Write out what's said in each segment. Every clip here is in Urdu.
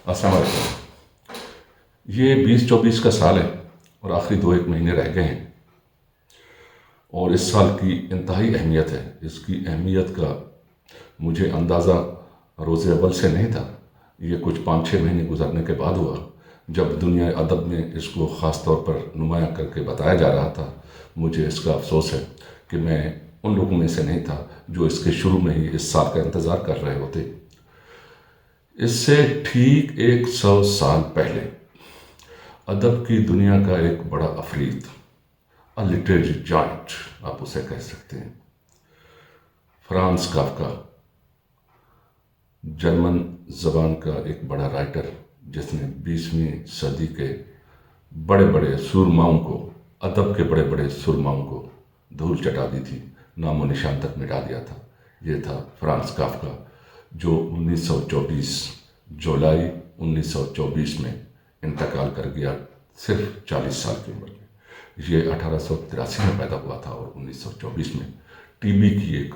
السلام علیکم۔ یہ 2024 کا سال ہے اور آخری 2-1 مہینے رہ گئے ہیں، اور اس سال کی انتہائی اہمیت ہے۔ اس کی اہمیت کا مجھے اندازہ روز اول سے نہیں تھا، یہ کچھ 5-6 مہینے گزرنے کے بعد ہوا، جب دنیا ادب میں اس کو خاص طور پر نمایاں کر کے بتایا جا رہا تھا۔ مجھے اس کا افسوس ہے کہ میں ان لوگوں میں سے نہیں تھا جو اس کے شروع میں ہی اس سال کا انتظار کر رہے ہوتے۔ اس سے ٹھیک 100 سال پہلے ادب کی دنیا کا ایک بڑا افریت، لٹریری جائنٹ آپ اسے کہہ سکتے ہیں، فرانز کافکا، جرمن زبان کا ایک بڑا رائٹر جس نے 20ویں صدی کے بڑے بڑے سرماؤں کو، ادب کے بڑے بڑے سرماؤں کو دھول چٹا دی تھی، نام و نشان تک مٹا دیا تھا۔ یہ تھا فرانز کافکا، جو 1924 جولائی 1924 میں انتقال کر گیا، صرف 40 سال کی عمر میں۔ یہ 1883 میں پیدا ہوا تھا اور 1924 میں ٹی بی کی ایک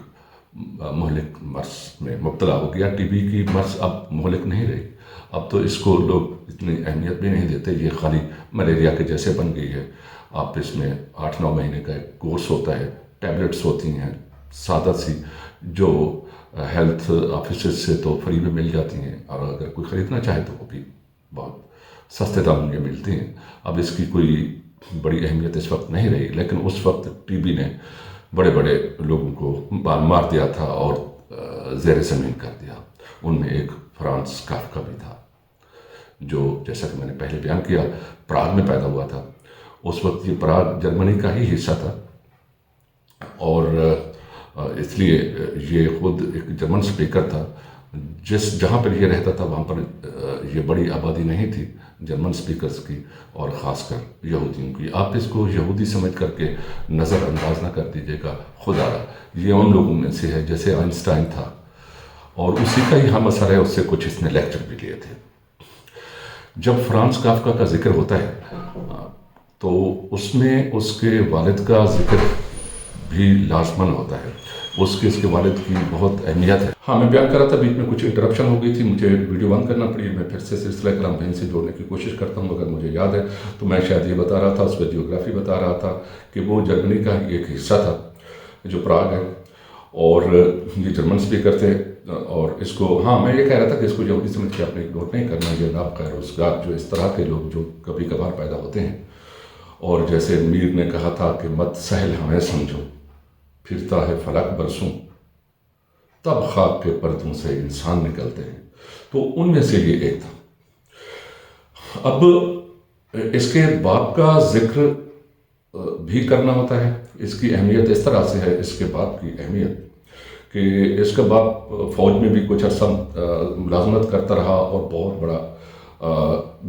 مہلک مرض میں مبتلا ہو گیا۔ ٹی بی کی مرض اب مہلک نہیں رہی، اب تو اس کو لوگ اتنی اہمیت بھی نہیں دیتے، یہ خالی ملیریا کے جیسے بن گئی ہے۔ آپ اس میں 8-9 مہینے کا ایک کورس ہوتا ہے، ٹیبلٹس ہوتی ہیں سادہ سی، جو ہیلتھ آفیسر سے تو فری میں مل جاتی ہیں، اور اگر کوئی خریدنا چاہے تو وہ بھی بہت سستے داموں میں ملتی ہیں۔ اب اس کی کوئی بڑی اہمیت اس وقت نہیں رہی، لیکن اس وقت ٹی بی نے بڑے بڑے لوگوں کو مار دیا تھا اور زیر زمین کر دیا۔ ان میں ایک فرانز کافکا بھی تھا، جو جیسا کہ میں نے پہلے بیان کیا پراگ میں پیدا ہوا تھا۔ اس وقت یہ پراگ جرمنی کا ہی حصہ تھا، اور اس لیے یہ خود ایک جرمن سپیکر تھا۔ جہاں پر یہ رہتا تھا وہاں پر یہ بڑی آبادی نہیں تھی جرمن سپیکرز کی، اور خاص کر یہودیوں کی۔ آپ اس کو یہودی سمجھ کر کے نظر انداز نہ کر دیجیے گا، خدا را یہ ان لوگوں میں سے ہے جیسے آئنسٹائن تھا، اور اسی کا ہی ہم اثر ہے، اس سے کچھ اس نے لیکچر بھی لیے تھے۔ جب فرانز کافکا کا ذکر ہوتا ہے تو اس میں اس کے والد کا ذکر بھی لازمن ہوتا ہے۔ اس کے والد کی بہت اہمیت ہے۔ ہاں، میں بیان کر رہا تھا، بیچ میں کچھ انٹرپشن ہو گئی تھی، مجھے ویڈیو بند کرنا پڑی۔ میں پھر سے سلسلہ کلام بہن سے جوڑنے کی کوشش کرتا ہوں، اگر مجھے یاد ہے تو میں شاید یہ بتا رہا تھا، اس پہ جیوگرافی بتا رہا تھا کہ وہ جرمنی کا ہی ایک حصہ تھا جو پراگ ہے، اور یہ جرمن سپیکر تھے۔ اور اس کو، ہاں میں یہ کہہ رہا تھا کہ اس کو یہودی سمجھ کے آپ نے اگنور نہیں کرنا۔ یہ نابغہ روزگار جو اس طرح کے لوگ جو کبھی کبھار پیدا ہوتے ہیں، اور جیسے میر نے کہا تھا کہ مت سہل ہمیں سمجھو، پھرتا ہے فلک برسوں، تب خاک کے پردوں سے انسان نکلتے ہیں، تو ان میں سے یہ ایک تھا۔ اب اس کے باپ کا ذکر بھی کرنا ہوتا ہے۔ اس کی اہمیت اس طرح سے ہے، اس کے باپ کی اہمیت، کہ اس کا باپ فوج میں بھی کچھ عرصہ ملازمت کرتا رہا، اور بہت بڑا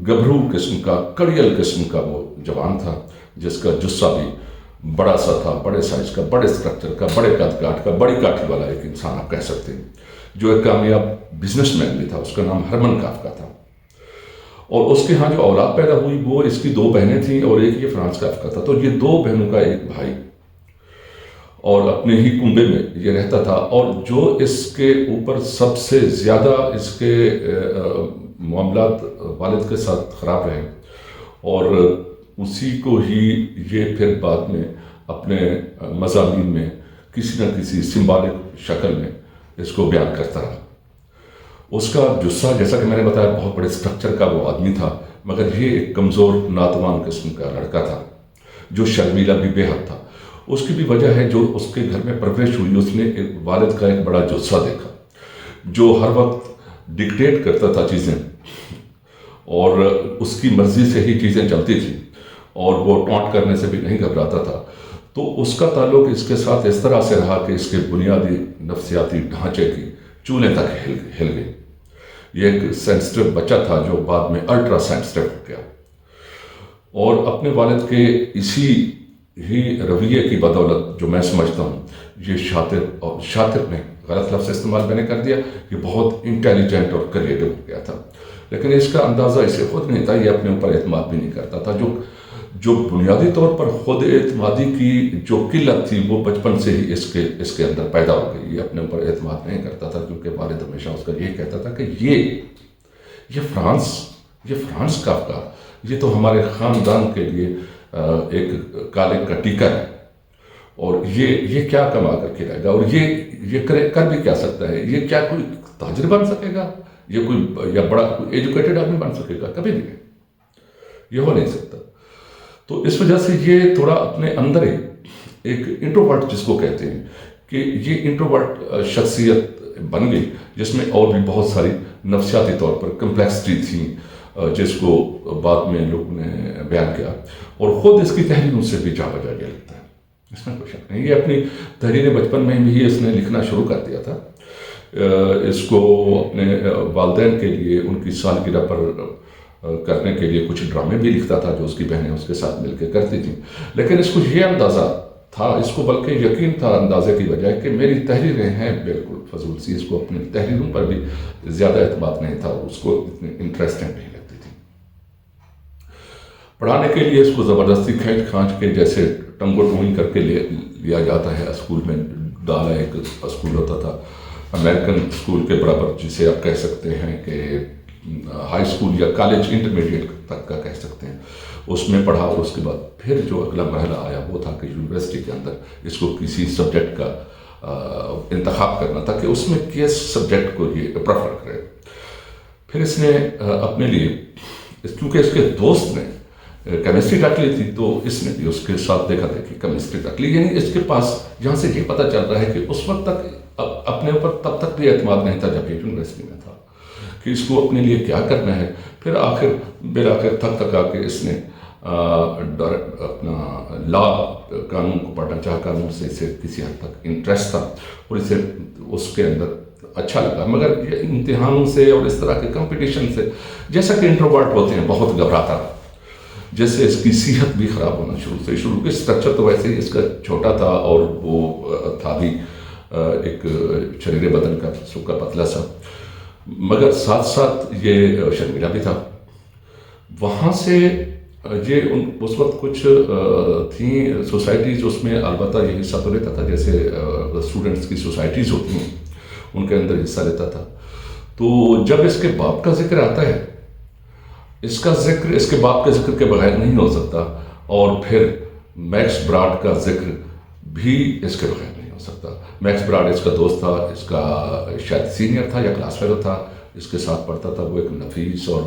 گبھرو قسم کا، کڑیل قسم کا وہ جوان تھا، جس کا جثہ بھی بڑا سا تھا، بڑے سائز کا، بڑے اسٹرکچر کا، بڑے قد کاٹ کا، بڑی کاٹھ والا ایک انسان آپ کہہ سکتے ہیں، جو ایک کامیاب بزنس مین بھی تھا۔ اس کا نام ہرمن کافکا تھا، اور اس کے ہاں جو اولاد پیدا ہوئی وہ اس کی 2 بہنیں تھیں، اور ایک یہ فرانز کافکا تھا۔ تو یہ 2 بہنوں کا ایک بھائی، اور اپنے ہی کنبے میں یہ رہتا تھا، اور جو اس کے اوپر سب سے زیادہ اس کے معاملات والد کے ساتھ خراب رہے، اور اسی کو ہی یہ پھر بعد میں اپنے مضامین میں کسی نہ کسی سمبولک شکل میں اس کو بیان کرتا رہا۔ اس کا جثہ، جیسا کہ میں نے بتایا، بہت بڑے سٹرکچر کا وہ آدمی تھا، مگر یہ ایک کمزور ناتوان قسم کا لڑکا تھا، جو شرمیلا بھی بے حد تھا۔ اس کی بھی وجہ ہے، جو اس کے گھر میں پرورش ہوئی، اس نے ایک والد کا ایک بڑا جثہ دیکھا، جو ہر وقت ڈکٹیٹ کرتا تھا چیزیں، اور اس کی مرضی سے ہی چیزیں چلتی تھیں، اور وہ ٹونٹ کرنے سے بھی نہیں گھبراتا تھا۔ تو اس کا تعلق اس کے ساتھ اس طرح سے رہا کہ اس کے بنیادی نفسیاتی ڈھانچے کی چولیں تک ہل گئی۔ یہ ایک سینسٹیو بچہ تھا، جو بعد میں الٹرا سینسٹیو ہو گیا، اور اپنے والد کے اسی ہی رویے کی بدولت، جو میں سمجھتا ہوں یہ شاطر نے، غلط لفظ استعمال میں نے کر دیا، یہ بہت انٹیلیجنٹ اور کریٹو ہو گیا تھا، لیکن اس کا اندازہ اسے خود نہیں تھا۔ یہ اپنے اوپر اعتماد بھی نہیں کرتا تھا، جو بنیادی طور پر خود اعتمادی کی جو قلت تھی وہ بچپن سے ہی اس کے اندر پیدا ہو گئی۔ یہ اپنے اوپر اعتماد نہیں کرتا تھا، کیونکہ والد ہمیشہ اس کا یہ کہتا تھا کہ یہ فرانس کافکا، یہ تو ہمارے خاندان کے لیے ایک کالے کا ٹیکا ہے، اور یہ کیا کما کر کے رہے گا، اور یہ کر بھی کیا سکتا ہے؟ یہ کیا کوئی تاجر بن سکے گا؟ یہ کوئی یا بڑا ایجوکیٹڈ آدمی بن سکے گا؟ کبھی نہیں، یہ ہو نہیں سکتا۔ تو اس وجہ سے یہ تھوڑا اپنے اندر ہی ایک انٹروورٹ جس کو کہتے ہیں کہ یہ انٹروورٹ شخصیت بن گئی، جس میں اور بھی بہت ساری نفسیاتی طور پر کمپلیکسٹی تھیں، جس کو بعد میں لوگ نے بیان کیا، اور خود اس کی تحریروں سے بھی جا بجا گیا لگتا ہے، اس میں کوئی شک نہیں۔ یہ اپنی تحریر بچپن میں بھی اس نے لکھنا شروع کر دیا تھا۔ اس کو اپنے والدین کے لیے ان کی سالگرہ پر کرنے کے لیے کچھ ڈرامے بھی لکھتا تھا جو اس کی بہنیں اس کے ساتھ مل کے کرتی تھیں، لیکن اس کو یہ اندازہ تھا، اس کو بلکہ یقین تھا اندازے کی بجائے کہ میری تحریریں ہیں بالکل فضول سی، اس کو اپنی تحریروں پر بھی زیادہ اعتماد نہیں تھا، اس کو اتنی انٹرسٹنگ نہیں لگتی تھی۔ پڑھانے کے لیے اس کو زبردستی کھینچ کھانچ کے جیسے ٹنگو ٹونی کر کے لیا جاتا ہے اسکول میں ڈالا۔ ایک اسکول ہوتا تھا امریکن اسکول کے برابر، جسے آپ کہہ سکتے ہیں کہ ہائی اسکول یا کالج انٹرمیڈیٹ تک کا کہہ سکتے ہیں، اس میں پڑھا، اور اس کے بعد پھر جو اگلا مرحلہ آیا وہ تھا کہ یونیورسٹی کے اندر اس کو کسی سبجیکٹ کا انتخاب کرنا تھا کہ اس میں کس سبجیکٹ کو یہ پریفر کرے۔ پھر اس نے اپنے لیے، کیونکہ اس کے دوست نے کیمسٹری رکھ لی تھی، تو اس نے بھی اس کے ساتھ دیکھا دیکھی کیمسٹری رکھ لی، یعنی اس کے پاس یہاں سے یہ پتہ چل رہا ہے کہ اس وقت تک اپنے اوپر تب تک بھی اعتماد نہیں تھا جب یہ یونیورسٹی میں تھا کہ اس کو اپنے لیے کیا کرنا ہے۔ پھر بالآخر تھک آ کے اس نے اپنا لا قانون کو پڑھنا چاہا، قانون سے اسے کسی حد تک انٹرسٹ تھا اور اسے اس کے اندر اچھا لگا، مگر یہ امتحانوں سے اور اس طرح کے کمپٹیشن سے، جیسا کہ انٹروورٹ ہوتے ہیں، بہت گھبراتا رہا، جیسے اس کی صحت بھی خراب ہونا شروع کی۔ اسٹرکچر تو ویسے ہی اس کا چھوٹا تھا، اور وہ تھا بھی ایک شریر بدن کا سوکھا پتلا سا، مگر ساتھ ساتھ یہ شرمیلا بھی تھا۔ وہاں سے یہ اس وقت کچھ تھیں سوسائٹیز، اس میں البتہ یہ حصہ تو لیتا تھا، جیسے اسٹوڈنٹس کی سوسائٹیز ہوتی ہیں ان کے اندر حصہ لیتا تھا۔ تو جب اس کے باپ کا ذکر آتا ہے، اس کا ذکر اس کے باپ کے ذکر کے بغیر نہیں ہو سکتا، اور پھر میکس براڈ کا ذکر بھی اس کے بغیر نہیں ہو سکتا۔ میکس براڈ اس کا دوست تھا، اس کا شاید سینئر تھا یا کلاس فیلو تھا، اس کے ساتھ پڑھتا تھا۔ وہ ایک نفیس اور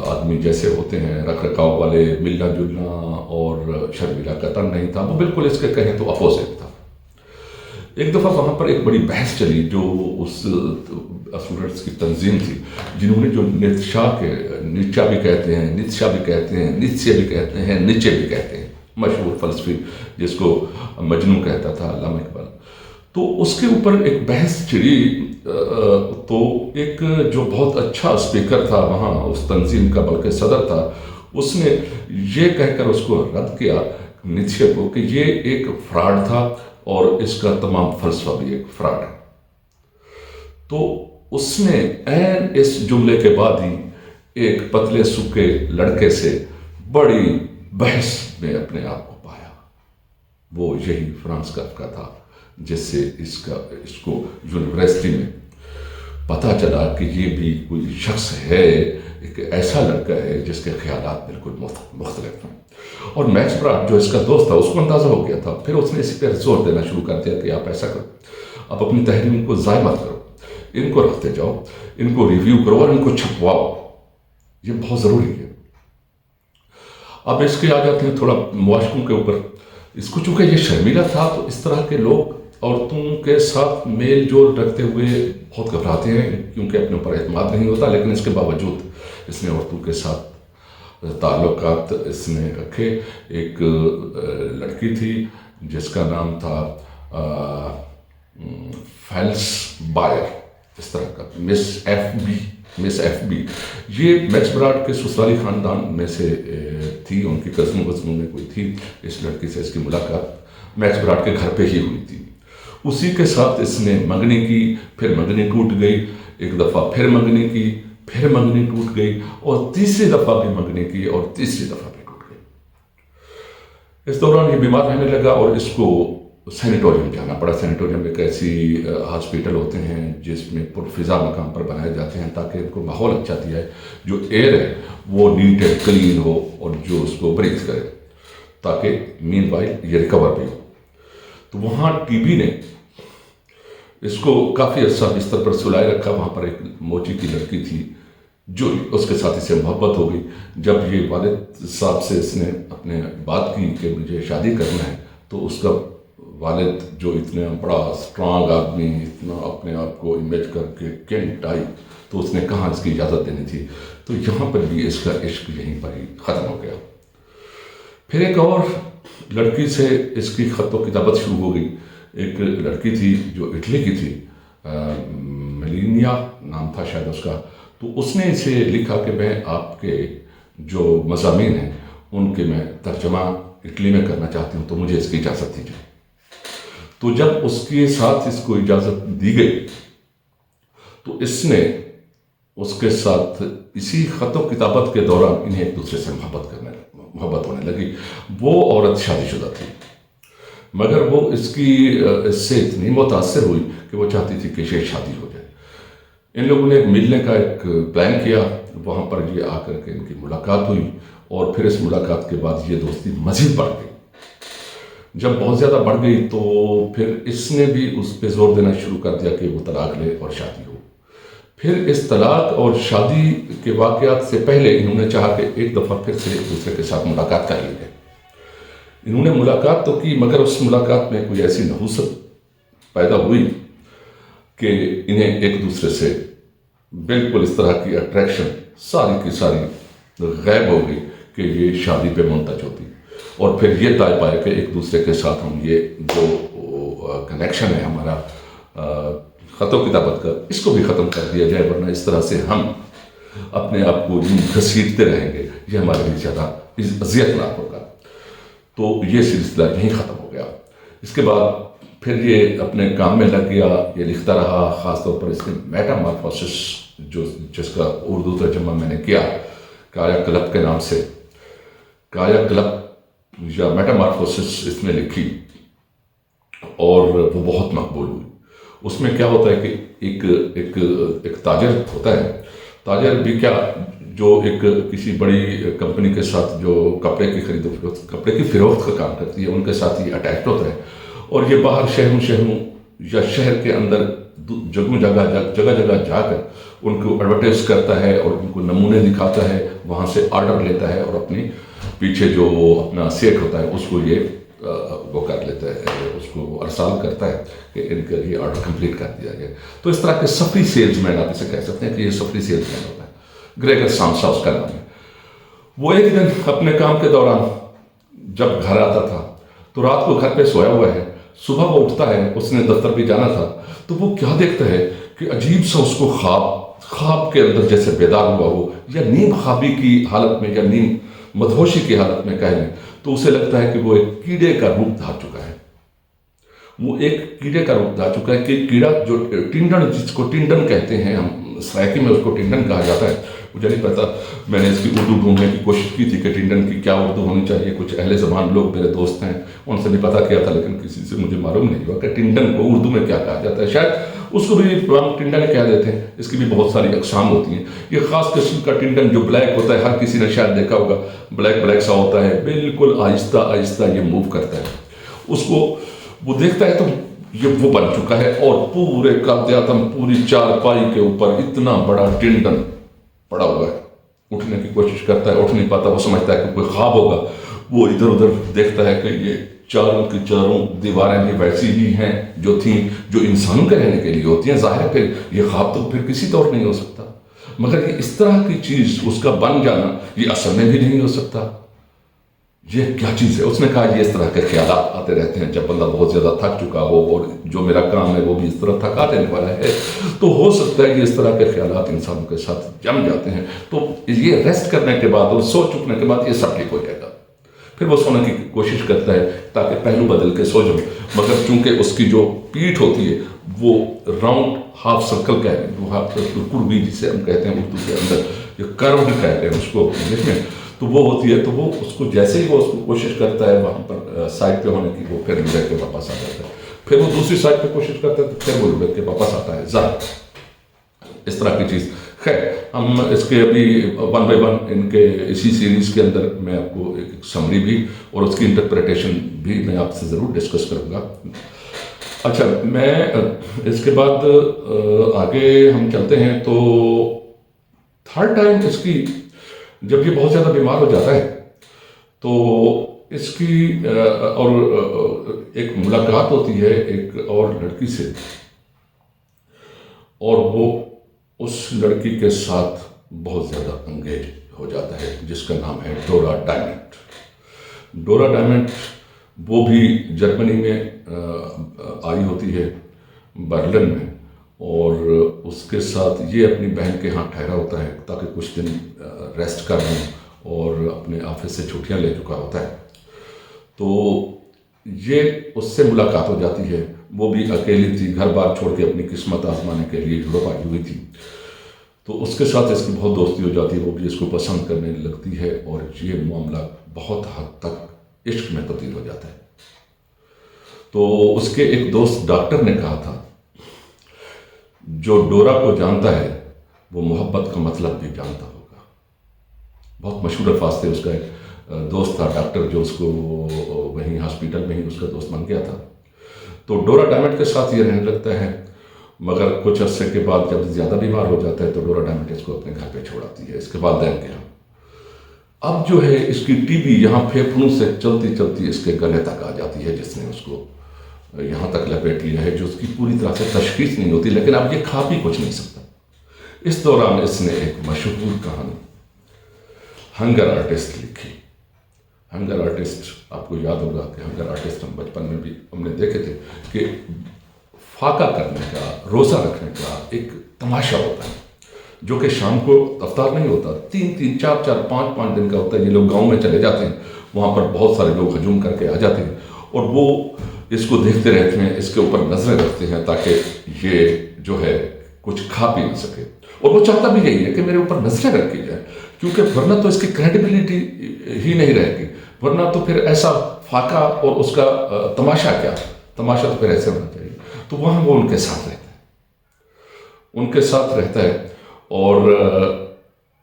آدمی جیسے ہوتے ہیں رکھ رکھاؤ والے، ملنا جلنا اور شرمیلا کا تن نہیں تھا، وہ بالکل اس کے کہیں تو اپوزٹ تھا۔ ایک دفعہ وہاں پر ایک بڑی بحث چلی، جو اس اسٹوڈنٹس کی تنظیم تھی جنہوں نے جو نیچا بھی کہتے ہیں، نیتشا بھی کہتے ہیں، نیتشے بھی کہتے ہیں، نیچے بھی کہتے ہیں، مشہور فلسفی جس کو مجنوں کہتا تھا علامہ اقبال، تو اس کے اوپر ایک بحث چڑھی۔ تو ایک جو بہت اچھا اسپیکر تھا وہاں اس تنظیم کا، بلکہ صدر تھا، اس نے یہ کہہ کر اس کو رد کیا نیتشے کو کہ یہ ایک فراڈ تھا اور اس کا تمام فلسفہ بھی ایک فراڈ ہے۔ تو اس نے عین اس جملے کے بعد ہی ایک پتلے سوکھے لڑکے سے بڑی بحث میں اپنے آپ کو پایا۔ وہ یہی فرانس کافکا تھا، جس سے اس کو یونیورسٹی میں پتہ چلا کہ یہ بھی کوئی شخص ہے، ایک ایسا لڑکا ہے جس کے خیالات بالکل مختلف ہیں۔ اور میکس براڈ جو اس کا دوست تھا، اس کو اندازہ ہو گیا تھا۔ پھر اس نے اسی پہ زور دینا شروع کر دیا کہ آپ ایسا کرو، آپ اپنی تحریروں کو ضائع مت کرو، ان کو رکھتے جاؤ، ان کو ریویو کرو اور ان کو چھپواؤ، یہ بہت ضروری ہے۔ اب اس کے آ جاتے ہیں تھوڑا معاشقوں کے اوپر۔ اس کو چونکہ یہ شرمیلا تھا، تو اس طرح کے لوگ عورتوں کے ساتھ میل جول رکھتے ہوئے بہت گھبراتے ہیں، کیونکہ اپنے اوپر اعتماد نہیں ہوتا، لیکن اس کے باوجود اس نے عورتوں کے ساتھ تعلقات اس نے رکھے۔ ایک لڑکی تھی جس کا نام تھا فیلس بائر، اس طرح کا، مس ایف بی۔ یہ میکس براڈ کے سسرالی خاندان میں سے تھی، ان کی کزنوں میں کوئی تھی۔ اس لڑکی سے اس کی ملاقات میکس براڈ کے گھر پہ ہی ہوئی تھی۔ اسی کے ساتھ اس نے منگنی کی، پھر منگنی ٹوٹ گئی، ایک دفعہ پھر منگنی کی، پھر منگنی ٹوٹ گئی، اور تیسری دفعہ بھی منگنی کی، اور تیسری دفعہ بھی ٹوٹ گئی۔ اس دوران یہ بیمار رہنے لگا، اور اس کو سینیٹوریم جانا پڑا. سینیٹوریم ایک ایسی ہاسپیٹل ہوتے ہیں جس میں پرفضا مقام پر بنائے جاتے ہیں تاکہ ان کو ماحول اچھا دیا ہے, جو ایئر ہے وہ نیٹ اینڈ کلین ہو اور جو اس کو بریتھ کرے, تاکہ مین وائل یہ ریکور بھی ہو. تو وہاں ٹی بی نے اس کو کافی عرصہ بستر پر سلائے رکھا. وہاں پر ایک موچی کی لڑکی تھی جو اس کے ساتھ اس سے محبت ہو گئی. جب یہ والد صاحب سے اس نے اپنے بات کی کہ مجھے شادی کرنا ہے, تو اس کا والد جو اتنا بڑا اسٹرانگ آدمی, اتنا اپنے آپ کو امیج کر کے کینٹ آئی, تو اس نے کہاں اس کی اجازت دینی تھی. تو یہاں پر بھی اس کا عشق یہیں پر ہی ختم ہو گیا. پھر ایک اور لڑکی سے اس کی خط و کتابت شروع ہو گئی. ایک لڑکی تھی جو اٹلی کی تھی, میلینیا نام تھا شاید اس کا. تو اس نے اسے لکھا کہ میں آپ کے جو مضامین ہیں ان کے میں ترجمہ اٹلی میں کرنا چاہتی ہوں, تو مجھے اس کی اجازت دیجیے. تو جب اس کے ساتھ اس کو اجازت دی گئی تو اس نے اس کے ساتھ اسی خط و کتابت کے دوران انہیں ایک دوسرے سے محبت ہونے لگی. وہ عورت شادی شدہ تھی, مگر وہ اس سے اتنی متاثر ہوئی کہ وہ چاہتی تھی کہ یہ شادی ہو جائے. ان لوگوں نے ملنے کا ایک پلان کیا. وہاں پر یہ آ کر کے ان کی ملاقات ہوئی, اور پھر اس ملاقات کے بعد یہ دوستی مزید بڑھ گئی. جب بہت زیادہ بڑھ گئی تو پھر اس نے بھی اس پہ زور دینا شروع کر دیا کہ وہ طلاق لے اور شادی ہو. پھر اس طلاق اور شادی کے واقعات سے پہلے انہوں نے چاہا کہ ایک دفعہ پھر سے ایک دوسرے کے ساتھ ملاقات کر لی جائے. انہوں نے ملاقات تو کی, مگر اس ملاقات میں کوئی ایسی نحوست پیدا ہوئی کہ انہیں ایک دوسرے سے بالکل اس طرح کی اٹریکشن ساری کی ساری غائب ہو گئی کہ یہ شادی پہ منتج ہوتی. اور پھر یہ طے پائے کہ ایک دوسرے کے ساتھ ہم یہ جو کنیکشن ہے ہمارا خط و کتابت کا, اس کو بھی ختم کر دیا جائے, ورنہ اس طرح سے ہم اپنے آپ کو گھسیٹتے رہیں گے, یہ ہمارے لیے زیادہ اذیت ناک ہوگا. تو یہ سلسلہ یہیں ختم ہو گیا. اس کے بعد پھر یہ اپنے کام میں لگ گیا, یہ لکھتا رہا. خاص طور پر اس نے میٹامارفوسس جس کا اردو ترجمہ میں نے کیا کایا کلپ کے نام سے, کایا کلپ یا میٹامارفوسس اس نے لکھی, اور وہ بہت مقبول ہوئی. اس میں کیا ہوتا ہے کہ ایک تاجر ہوتا ہے. تاجر بھی کیا, جو ایک کسی بڑی کمپنی کے ساتھ جو کپڑے کی فروخت کا کام کرتی ہے, ان کے ساتھ یہ اٹیچڈ ہوتا ہے. اور یہ باہر شہروں یا شہر کے اندر جگہ جگہ جا کر ان کو ایڈورٹائز کرتا ہے اور ان کو نمونے دکھاتا ہے, وہاں سے آرڈر لیتا ہے, اور اپنی پیچھے جو اپنا سیٹ ہوتا ہے اس کو یہ وہ کر لیتا ہے, اس کو ارسال کرتا ہے کہ ان کا یہ آرڈر کمپلیٹ کر دیا گیا. تو اس طرح کے سفری سیلز مین آپ اسے کہہ سکتے ہیں کہ یہ سفری سیلز مین ہوتا ہے. گریگر سامسا اس کا نام ہے. وہ ایک دن اپنے کام کے دوران جب گھر آتا تھا تو رات کو گھر پہ سویا ہوا ہے, صبح وہ اٹھتا ہے, اس نے دفتر بھی جانا تھا, تو وہ کیا دیکھتا ہے کہ عجیب سا اس کو خواب کے اندر جیسے بیدار ہوا ہو, یا نیم خوابی کی حالت میں یا نیم مدہوشی کی حالت میں کہہ لیں, تو اسے لگتا ہے کہ وہ ایک کیڑے کا روپ دھار چکا ہے. وہ ایک کیڑے کا روپ دھار چکا ہے کہ کیڑا جو ٹنڈن, جس کو ٹنڈن کہتے ہیں, ہم سرائکی میں اس کو ٹنڈن کہا جاتا ہے. مجھے نہیں پتا, میں نے اس کی اردو ڈھونڈنے کی کوشش کی تھی کہ ٹنڈن کی کیا اردو ہونی چاہیے. کچھ اہل زبان لوگ میرے دوست ہیں, ان سے بھی پتا کیا تھا, لیکن کسی سے مجھے معلوم نہیں ہوا کہ ٹنڈن کو اردو میں کیا کہا جاتا ہے. شاید اس کو بھی ہم ٹنڈن کہہ دیتے ہیں. اس کی بھی بہت ساری اقسام ہوتی ہیں. یہ خاص قسم کا ٹنڈن جو بلیک ہوتا ہے, ہر کسی نے شاید دیکھا ہوگا, بلیک سا ہوتا ہے, بالکل آہستہ آہستہ یہ موو کرتا ہے. اس کو وہ دیکھتا ہے تو یہ وہ بن چکا ہے, اور پورے قد-ے-عظم پوری چارپائی کے اوپر اتنا بڑا ٹنڈن پڑا ہوا ہے. اٹھنے کی کوشش کرتا ہے, اٹھ نہیں پاتا. وہ سمجھتا ہے کہ کوئی خواب ہوگا. وہ ادھر ادھر دیکھتا ہے کہ یہ چاروں کی چاروں دیواریں بھی ویسی ہی ہیں جو تھیں, جو انسانوں کے رہنے کے لیے ہوتی ہیں. ظاہر ہے کہ یہ خواب تو پھر کسی طور نہیں ہو سکتا, مگر یہ اس طرح کی چیز اس کا بن جانا یہ اصل میں بھی نہیں ہو سکتا. یہ کیا چیز ہے؟ اس نے کہا یہ اس طرح کے خیالات آتے رہتے ہیں جب بندہ بہت زیادہ تھک چکا ہو, اور جو میرا کام ہے وہ بھی اس طرح تھکا دینے والا ہے, تو ہو سکتا ہے کہ اس طرح کے خیالات انسانوں کے ساتھ جم جاتے ہیں. تو یہ ریسٹ کرنے کے بعد اور سو چکنے کے بعد یہ سب ٹھیک ہو جائے گا. پھر وہ سونے کی کوشش کرتا ہے تاکہ پہلو بدل کے سو جاؤں, مگر چونکہ اس کی جو پیٹھ ہوتی ہے وہ راؤنڈ ہاف سرکل کہتے ہیں, وہ ہاف سرکل کربی جسے ہم کہتے ہیں اردو کے اندر, یہ کروڈ کہتے ہیں اس کو انگلش میں. تو وہ ہوتی ہے، تو وہ اس کو جیسے ہی وہ اس کو کوشش کرتا ہے وہاں پر سائٹ پہ ہونے کی، وہ پھر لڑک کے واپس آ جاتا ہے، پھر وہ دوسری سائٹ پہ کوشش کرتا ہے تو پھر وہ لڑک کے واپس آتا ہے، اس طرح کی چیز. خیر، ہم اس کے ابھی 1 by 1 ان کے اسی سیریز کے اندر میں آپ کو ایک سمری بھی اور اس کی انٹرپریٹیشن بھی میں آپ سے ضرور ڈسکس کروں گا. اچھا، میں اس کے بعد آگے ہم چلتے ہیں. تو تھرڈ ٹائم اس کی جب یہ بہت زیادہ بیمار ہو جاتا ہے تو اس کی اور ایک ملاقات ہوتی ہے ایک اور لڑکی سے، اور وہ اس لڑکی کے ساتھ بہت زیادہ انگیج ہو جاتا ہے، جس کا نام ہے ڈورا ڈائمنڈ. ڈورا ڈائمنڈ وہ بھی جرمنی میں آئی ہوتی ہے، برلن میں، اور اس کے ساتھ یہ اپنی بہن کے ہاں ٹھہرا ہوتا ہے تاکہ کچھ دن ریسٹ کر لیں، اور اپنے آفس سے چھٹیاں لے چکا ہوتا ہے. تو یہ اس سے ملاقات ہو جاتی ہے. وہ بھی اکیلی تھی، گھر بار چھوڑ کے اپنی قسمت آزمانے کے لیے یورپ آئی ہوئی تھی. تو اس کے ساتھ اس کی بہت دوستی ہو جاتی ہے، وہ بھی اس کو پسند کرنے لگتی ہے، اور یہ معاملہ بہت حد تک عشق میں تبدیل ہو جاتا ہے. تو اس کے ایک دوست ڈاکٹر نے کہا تھا، جو ڈورا کو جانتا ہے وہ محبت کا مطلب بھی جانتا ہوگا. بہت مشہور الفاظ تھے. اس کا ایک دوست تھا ڈاکٹر، جو اس کو وہیں ہاسپیٹل میں ہی اس کا دوست بن گیا تھا. تو ڈورا ڈائمنڈ کے ساتھ یہ رہنے لگتا ہے، مگر کچھ عرصے کے بعد جب زیادہ بیمار ہو جاتا ہے تو ڈورا ڈائمنڈ اس کو اپنے گھر پہ چھوڑاتی ہے، اس کے والدین کے ہاں. اب جو ہے اس کی ٹی بی یہاں پھیپھڑوں سے چلتی چلتی اس کے گلے تک آ جاتی ہے، جس نے اس کو یہاں تک لپیٹ لیا ہے، جو اس کی پوری طرح سے تشخیص نہیں ہوتی، لیکن اب یہ کھا بھی کچھ نہیں سکتا. اس دوران اس نے ایک مشہور کہانی ہنگر آرٹسٹ لکھی. ہنگر آرٹسٹ آپ کو یاد ہوگا کہ ہنگر آرٹسٹ ہم بچپن میں بھی ہم نے دیکھے تھے کہ فاقہ کرنے کا، روزہ رکھنے کا ایک تماشا ہوتا ہے، جو کہ شام کو افطار نہیں ہوتا، 3 4 5 دن کا ہوتا ہے. یہ لوگ گاؤں میں چلے جاتے ہیں، وہاں پر بہت سارے لوگ ہجوم کر کے آ جاتے ہیں، اور وہ اس کو دیکھتے رہتے ہیں، اس کے اوپر نظریں رکھتے ہیں تاکہ یہ جو ہے کچھ کھا پی نہ سکے. اور وہ چاہتا بھی یہی ہے کہ میرے اوپر نظریں رکھی جائیں، کیونکہ ورنہ تو اس کی کریڈیبلٹی ہی نہیں رہے گی، ورنہ تو پھر ایسا فاقہ اور اس کا تماشا کیا، تماشا تو پھر ایسے ہونا چاہیے. تو وہاں وہ ان کے ساتھ رہتا ہے، ان کے ساتھ رہتا ہے، اور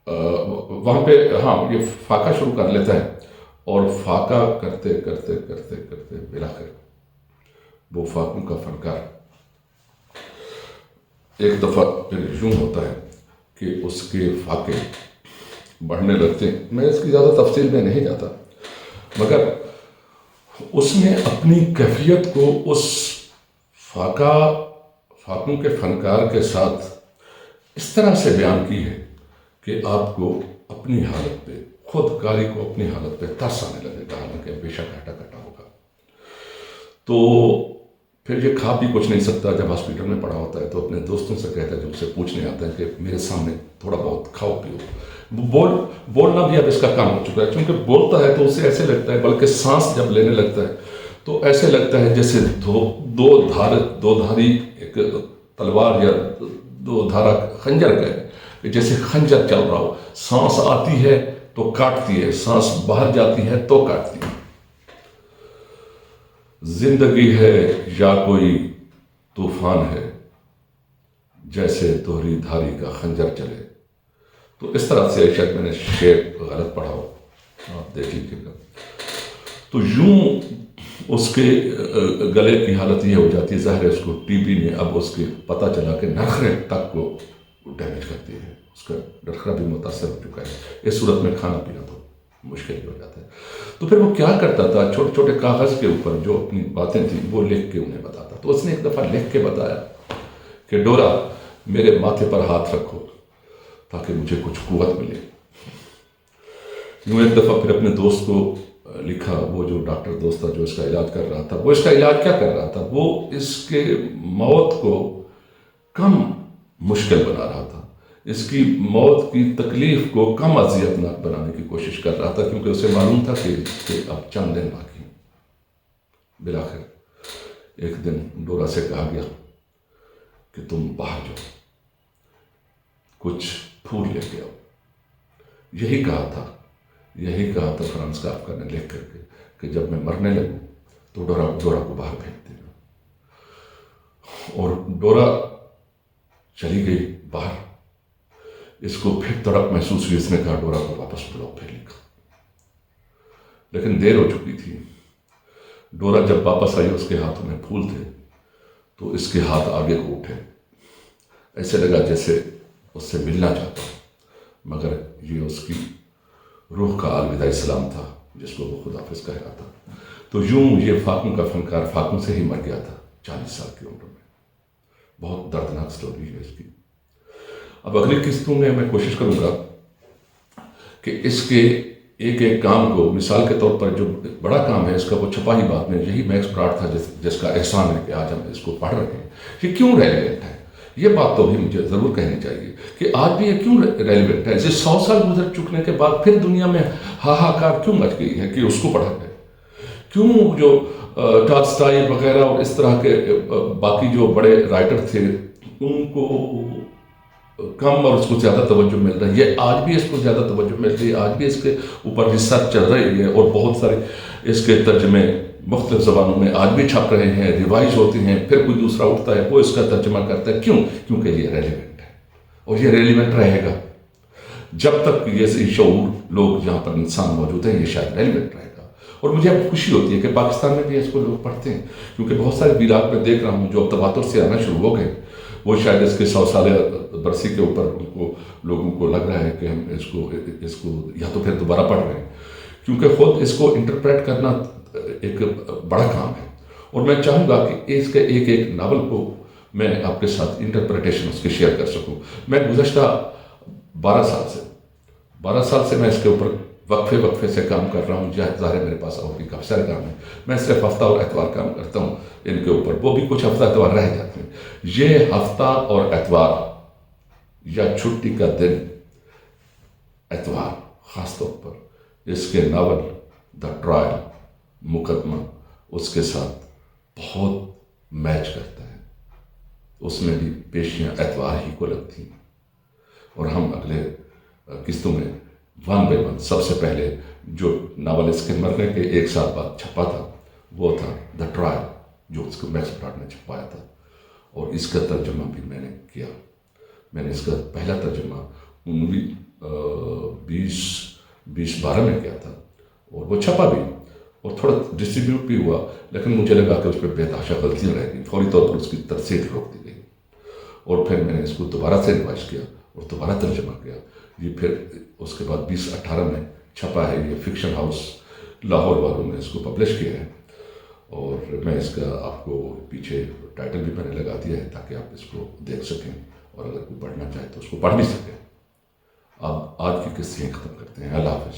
وہاں پہ ہاں یہ فاقہ شروع کر لیتا ہے، اور فاقہ کرتے کرتے کرتے کرتے بلاخر وہ فاقوں کا فنکار ایک دفعہ پھر یوں ہوتا ہے کہ اس کے فاقے بڑھنے لگتے ہیں. میں اس کی زیادہ تفصیل میں نہیں جاتا، مگر اس نے اپنی کیفیت کو اس فاقوں کے فنکار کے ساتھ اس طرح سے بیان کی ہے کہ آپ کو اپنی حالت پہ، خود کاری کو اپنی حالت پہ ترس آنے لگے گا، حالانکہ بے شک ہٹا کٹا ہوگا. تو پھر یہ کھا بھی کچھ نہیں سکتا. جب ہاسپیٹل میں پڑا ہوتا ہے تو اپنے دوستوں سے کہتا ہے، جو اسے پوچھنے آتے ہیں کہ میرے سامنے تھوڑا بہت کھاؤ پیو. بولنا بھی اب اس کا کام ہو چکا ہے، کیونکہ بولتا ہے تو اسے ایسے لگتا ہے، بلکہ سانس جب لینے لگتا ہے تو ایسے لگتا ہے جیسے دو دھاری ایک تلوار یا 2 دھارا خنجر کا ہے، کہ جیسے خنجر چل رہا ہو. سانس آتی ہے تو کاٹتی ہے، سانس باہر جاتی ہے تو کاٹتی ہے. زندگی ہے یا کوئی طوفان ہے، جیسے دوہری دھاری کا خنجر چلے. تو اس طرح سے شاید میں نے شعر غلط پڑھا ہو، آپ دیکھ لیجیے گا. تو یوں اس کے گلے کی حالت یہ ہو جاتی ہے. ظاہر ہے اس کو ٹی بی نے اب اس کے پتہ چلا کہ نرخرے تک کو ڈیمیج کرتی ہے، اس کا نرخرا بھی متاثر ہو چکا ہے. اس صورت میں کھانا پینا تو مشکل ہی ہو جاتا ہے. تو پھر وہ کیا کرتا تھا، چھوٹے چھوٹے کاغذ کے اوپر جو اپنی باتیں تھیں وہ لکھ کے انہیں بتاتا. تو اس نے ایک دفعہ لکھ کے بتایا کہ ڈورا میرے ماتھے پر ہاتھ رکھو تاکہ مجھے کچھ قوت ملے. یوں ایک دفعہ پھر اپنے دوست کو لکھا، وہ جو ڈاکٹر دوست تھا جو اس کا علاج کر رہا تھا. وہ اس کا علاج کیا کر رہا تھا، وہ اس کے موت کو کم مشکل بنا رہا تھا، اس کی موت کی تکلیف کو کم اذیتناک بنانے کی کوشش کر رہا تھا، کیونکہ اسے معلوم تھا کہ اب چند دن باقی ہیں. بلاخر ایک دن ڈورا سے کہا گیا کہ تم باہر جاؤ، کچھ پھول لے کے آؤ. یہی کہا تھا یہی کہا تھا فرانس کافکا نے لکھ کر کے کہ جب میں مرنے لگوں تو ڈورا کو باہر پھینک دینا. اور ڈورا چلی گئی باہر. اس کو پھر تڑپ محسوس ہوئی. اس نے کہا ڈورا کو واپس بلاؤ. پھر لکھا لیکن دیر ہو چکی تھی. ڈورا جب واپس آئی اس کے ہاتھوں میں پھول تھے تو اس کے ہاتھ آگے کو اٹھے. ایسے لگا جیسے اس سے ملنا چاہتا مگر یہ اس کی روح کا الوداعی سلام تھا جس کو وہ خدا حافظ کہہ رہا تھا. تو یوں یہ فاقوں کا فنکار فاقوں سے ہی مر گیا تھا 40 سال کی عمر میں. بہت دردناک سٹوری ہے اس کی. اب اگلی قسطوں میں میں کوشش کروں گا کہ اس کے ایک ایک کام کو مثال کے طور پر جو بڑا کام ہے اس کا وہ چھپا ہی بات میں یہی میکس براڈ تھا جس کا احسان ہے کہ آج ہم اس کو پڑھ رہے ہیں. یہ کیوں ریلیونٹ ہے یہ بات تو بھی مجھے ضرور کہنی چاہیے کہ آج بھی یہ کیوں ریلیونٹ ہے. اسے 100 سال گزر چکنے کے بعد پھر دنیا میں ہاہاکار کیوں مچ گئی ہے کہ اس کو پڑھا جائے. کیوں جو ٹالسٹائی وغیرہ اور اس طرح کے باقی جو بڑے رائٹر تھے ان کو کم اور اس کو زیادہ توجہ مل رہی ہے. آج بھی اس کو زیادہ توجہ مل رہی ہے. آج بھی اس کے اوپر ریسرچ چل رہی ہے اور بہت سارے اس کے ترجمے مختلف زبانوں میں آج بھی چھپ رہے ہیں. ریوائز ہوتے ہیں. پھر کوئی دوسرا اٹھتا ہے وہ اس کا ترجمہ کرتا ہے. کیوں؟ کیونکہ یہ ریلیونٹ ہے اور یہ ریلیونٹ رہے گا جب تک یہ شعور لوگ جہاں پر انسان موجود ہیں. یہ شاید ریلیونٹ رہے گا. اور مجھے اب خوشی ہوتی ہے کہ پاکستان میں بھی اس کو لوگ پڑھتے ہیں کیونکہ بہت سارے ویلاگ میں دیکھ رہا ہوں جو اب تواتر سے آنا شروع ہو گئے. وہ شاید اس کے 100 سالہ برسی کے اوپر ان کو لوگوں کو لگ رہا ہے کہ ہم اس کو یا تو پھر دوبارہ پڑھ رہے ہیں کیونکہ خود اس کو انٹرپریٹ کرنا ایک بڑا کام ہے. اور میں چاہوں گا کہ اس کے ایک ایک ناول کو میں آپ کے ساتھ انٹرپریٹیشن اس کے شیئر کر سکوں. میں گزشتہ 12 سال سے میں اس کے اوپر وقفے سے کام کر رہا ہوں. ظاہر ہے میرے پاس اور بھی کافی سارے کام ہیں. میں صرف ہفتہ اور اتوار کام کرتا ہوں ان کے اوپر. وہ بھی کچھ ہفتہ اتوار رہ جاتے ہیں. یہ ہفتہ اور اتوار یا چھٹی کا دن اتوار خاص طور پر اس کے ناول دا ٹرائل مقدمہ اس کے ساتھ بہت میچ کرتا ہے. اس میں بھی پیشیاں اتوار ہی کو لگتی ہیں. اور ہم اگلے قسطوں میں 1 by 1 سب سے پہلے جو ناول اس کے مرنے کے 1 سال بعد چھپا تھا وہ تھا دا ٹرائل جو اس کو میکس براڈ نے چھپایا تھا. اور اس کا ترجمہ بھی میں نے کیا. میں نے اس کا پہلا ترجمہ 2012 میں کیا تھا اور وہ چھپا بھی اور تھوڑا ڈسٹریبیوٹ بھی ہوا. لیکن مجھے لگا کہ اس پہ بے تحاشا غلطیاں رہ گئیں. فوری طور پر اس کی ترسیل روک دی گئی اور پھر میں نے اس کو دوبارہ سے ریوائز کیا اور دوبارہ ترجمہ کیا. یہ پھر اس کے بعد 2018 میں چھپا ہے. یہ فکشن ہاؤس لاہور والوں نے اس کو پبلش کیا ہے اور میں اس کا آپ کو پیچھے ٹائٹل بھی میں نے لگا دیا ہے تاکہ آپ اس کو دیکھ سکیں اور اگر کوئی پڑھنا چاہے تو اس کو پڑھ بھی سکیں. آپ آج کی قصے ختم کرتے ہیں. اللہ حافظ.